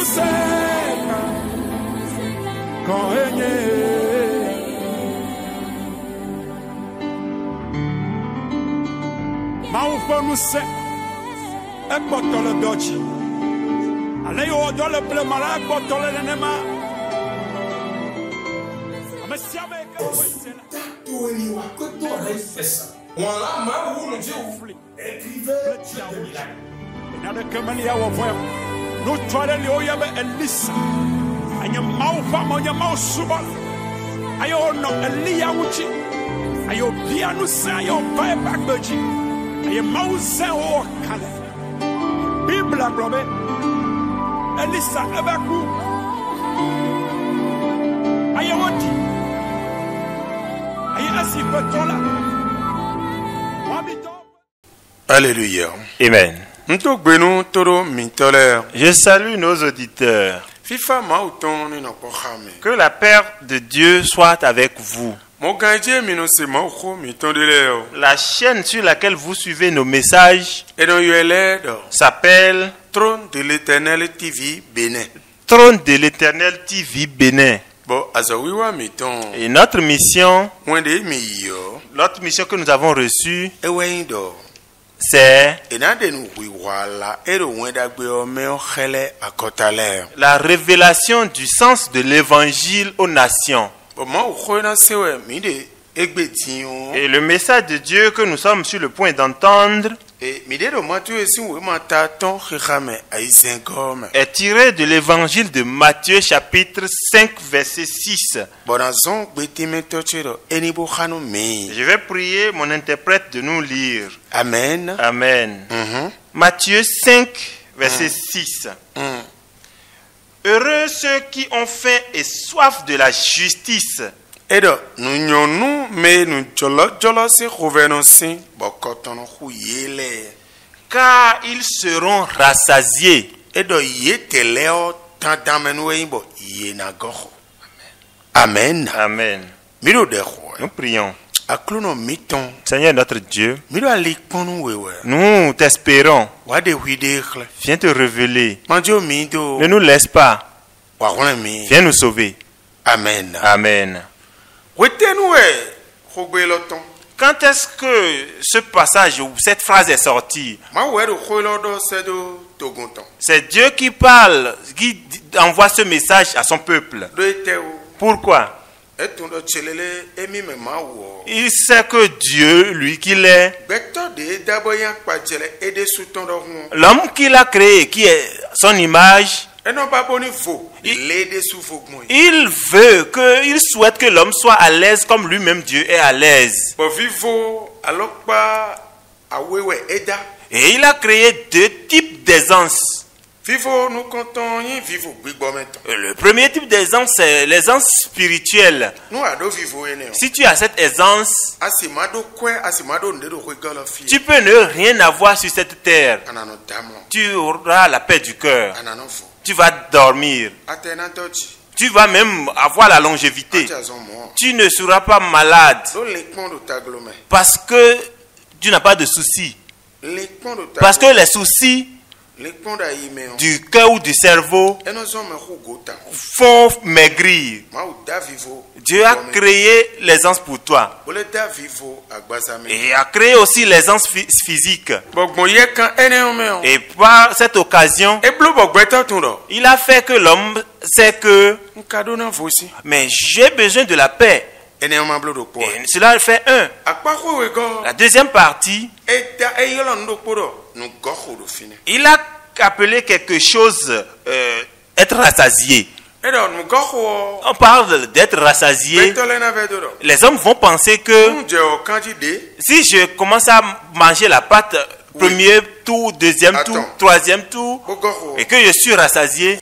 Nuseka Kohenye Maufo nuse Ekbotole dochi Aleyo odole plemala ekbotole nenema Amesiame ekawesela Tueliwa koto refesa Wala ma wunu jiu Écrivez Nada kamalia wa voya no tware le oyabe Elisa anya maufa monya mausuba ayo no Elia wuchi ayo bia no sa ayo bai bagbaji ayo mausa o kale Biblia brobe Elisa abaku ayo wati ayo asipetola wabito. Alléluia. Amen. Je salue nos auditeurs. Que la paix de Dieu soit avec vous. La chaîne sur laquelle vous suivez nos messages s'appelle Trône de l'Éternel TV Bénin. Trône de l'Éternel TV Bénin. Et notre mission que nous avons reçue, c'est la révélation du sens de l'évangile aux nations. Et le message de Dieu que nous sommes sur le point d'entendre est tiré de l'évangile de Matthieu chapitre 5 verset 6. Je vais prier mon interprète de nous lire. Amen. Amen. Matthieu 5 verset 6. Heureux ceux qui ont faim et soif de la justice. Car ils seront rassasiés. Amen. Amen. Nous prions. Seigneur notre Dieu, nous t'espérons. Viens te révéler. Ne nous laisse pas. Viens nous sauver. Amen. Amen. Quand est-ce que ce passage ou cette phrase est sortie? C'est Dieu qui parle, qui envoie ce message à son peuple. Pourquoi? Il sait que Dieu, lui qu'il est, l'homme qu'il a créé, qui est son image, il souhaite que l'homme soit à l'aise comme lui-même Dieu est à l'aise. Et il a créé deux types d'aisance. Le premier type d'aisance, c'est l'aisance spirituelle. Si tu as cette aisance, tu peux ne rien avoir sur cette terre. Tu auras la paix du cœur. Tu vas dormir. Tu vas même avoir la longévité. Tu ne seras pas malade parce que tu n'as pas de soucis. Parce que les soucis du cœur ou du cerveau font maigrir. Dieu a créé l'aisance pour toi et a créé aussi l'aisance physique. Et par cette occasion, il a fait que l'homme sait que mais j'ai besoin de la paix. Et cela fait un. La deuxième partie, il a appelé quelque chose être rassasié. On parle d'être rassasié. Les hommes vont penser que si je commence à manger la pâte, premier tour, deuxième tour, troisième tour, et que je suis rassasié,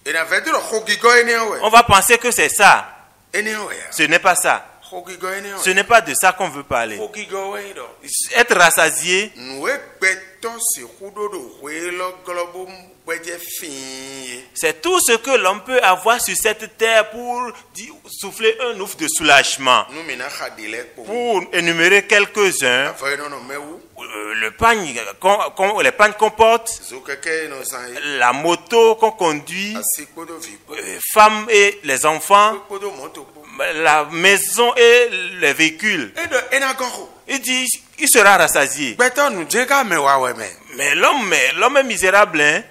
on va penser que c'est ça. Ce n'est pas ça. Ce n'est pas de ça qu'on veut parler. Être rassasié, c'est tout ce que l'on peut avoir sur cette terre pour souffler un ouf de soulagement. Pour énumérer quelques-uns, le pagne, les pagnes qu'on porte, la moto qu'on conduit, femmes et les enfants, la maison et les véhicules. Il dit, il sera rassasié. Mais l'homme est misérable, hein?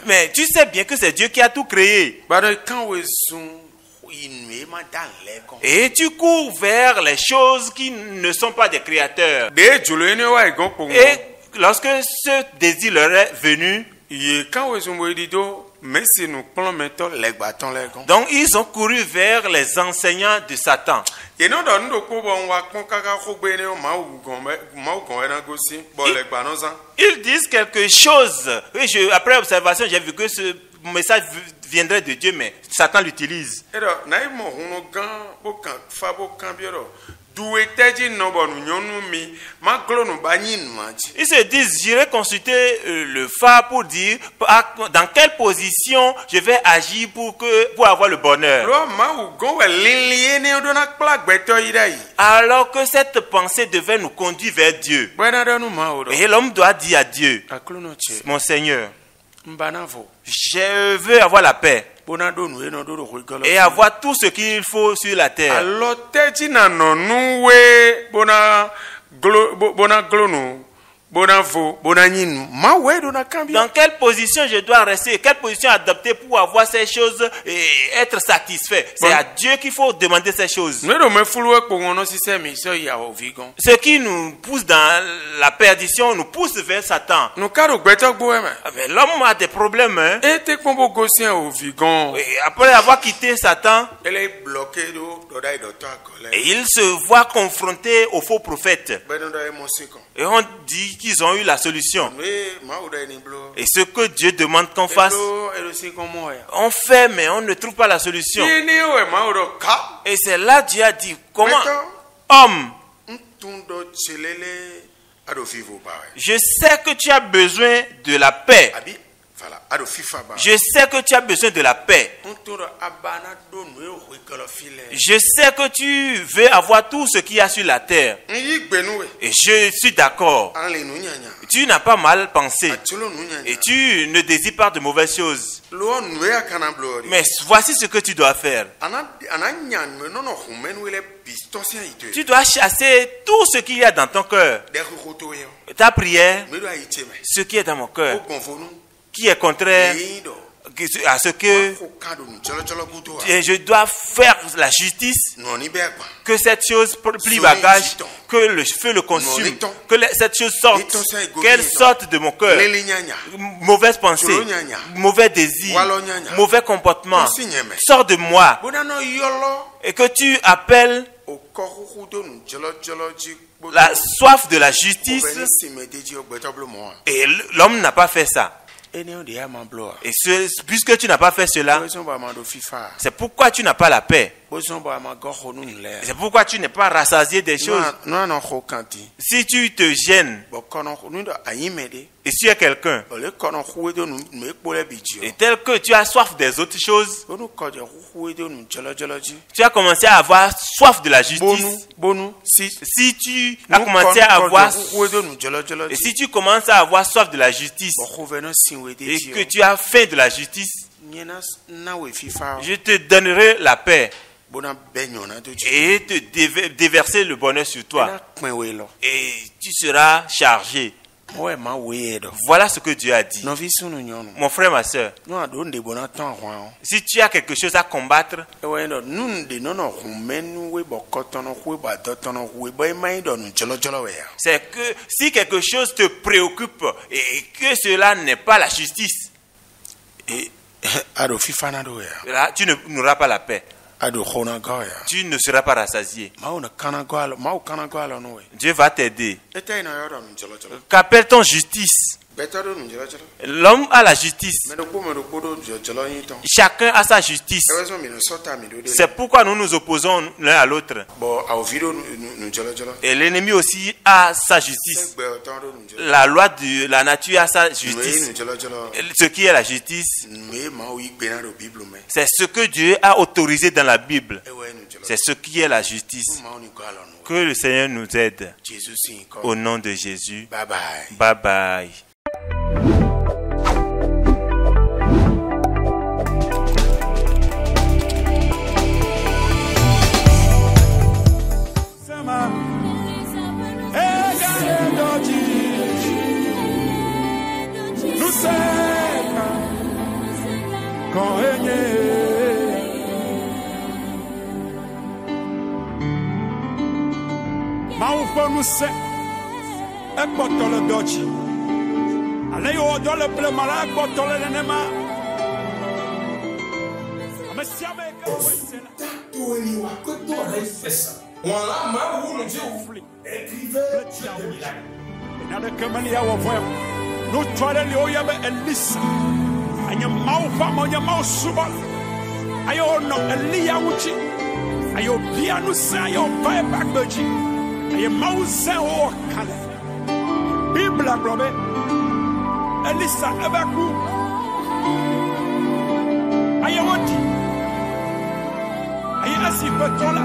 Mais tu sais bien que c'est Dieu qui a tout créé. Et tu cours vers les choses qui ne sont pas des créateurs. Et lorsque ce désir leur est venu, donc ils ont couru vers les enseignants de Satan. Ils disent quelque chose. Et après observation, j'ai vu que ce message viendrait de Dieu, mais Satan l'utilise. Ils se disent, j'irai consulter le phare pour dire dans quelle position je vais agir pour avoir le bonheur. Alors que cette pensée devait nous conduire vers Dieu. Et l'homme doit dire à Dieu, mon Seigneur, je veux avoir la paix et avoir tout ce qu'il faut sur la terre. Dans quelle position je dois rester, quelle position adopter pour avoir ces choses et être satisfait? C'est à Dieu qu'il faut demander ces choses. Ce qui nous pousse dans la perdition nous pousse vers Satan. Mais l'homme a des problèmes. Hein? Et après avoir quitté Satan, et il se voit confronté aux faux prophètes. Et on dit qu'ils ont eu la solution. Et ce que Dieu demande qu'on fasse, on fait, mais on ne trouve pas la solution. Et c'est là que Dieu a dit, comment, homme, je sais que tu as besoin de la paix. Je sais que tu as besoin de la paix. Je sais que tu veux avoir tout ce qu'il y a sur la terre. Et je suis d'accord. Tu n'as pas mal pensé. Et tu ne désires pas de mauvaises choses. Mais voici ce que tu dois faire. Tu dois chasser tout ce qu'il y a dans ton cœur. Ta prière, ce qui est dans mon cœur, qui est contraire à ce que je dois faire la justice, que cette chose plie bagage, que le feu le consume, que cette chose sorte, qu'elle sorte de mon cœur. Mauvaise pensée, mauvais désir, mauvais comportement, sort de moi. Et que tu appelles la soif de la justice. Et l'homme n'a pas fait ça. Et puisque tu n'as pas fait cela, c'est pourquoi tu n'as pas la paix. C'est pourquoi tu n'es pas rassasié des choses. Si tu te gênes, et si tu es quelqu'un, et tel que tu as soif des autres choses, tu as commencé à avoir soif de la justice. Si tu as commencé à avoir, et si tu commences à avoir soif de la justice, et que tu as faim de la justice, je te donnerai la paix et te déverser le bonheur sur toi. Et tu seras chargé. Voilà ce que Dieu a dit. Mon frère, ma soeur, si tu as quelque chose à combattre, c'est que si quelque chose te préoccupe et que cela n'est pas la justice, là, tu n'auras pas la paix. Tu ne seras pas rassasié. Dieu va t'aider. Qu'appelle-t-on justice? L'homme a la justice. Chacun a sa justice. C'est pourquoi nous nous opposons l'un à l'autre. Et l'ennemi aussi a sa justice. La loi de la nature a sa justice. Ce qui est la justice, c'est ce que Dieu a autorisé dans la Bible. C'est ce qui est la justice. Que le Seigneur nous aide. Au nom de Jésus. Bye bye. Bye bye. Nous c'est un bottle d'ochi. Allez au dans le bleu malade, bottle de nema. Nous trouvons les oyabes Elisa. Anya maufa monya mausubal. Ayo no Elia uchi. Ayo bia nous c'est ayo pae bakbeji. Aye mausa o kale Bible globe Elisa ebaku aye woti aye asi petola